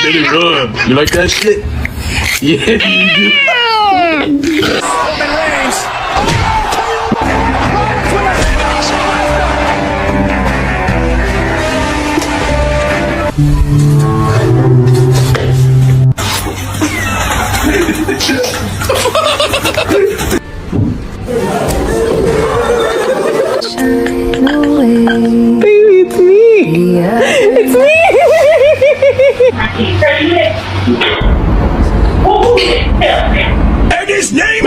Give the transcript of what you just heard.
Let it run. You like that shit? Yeah, you do. Baby, it's me. It's me. And his name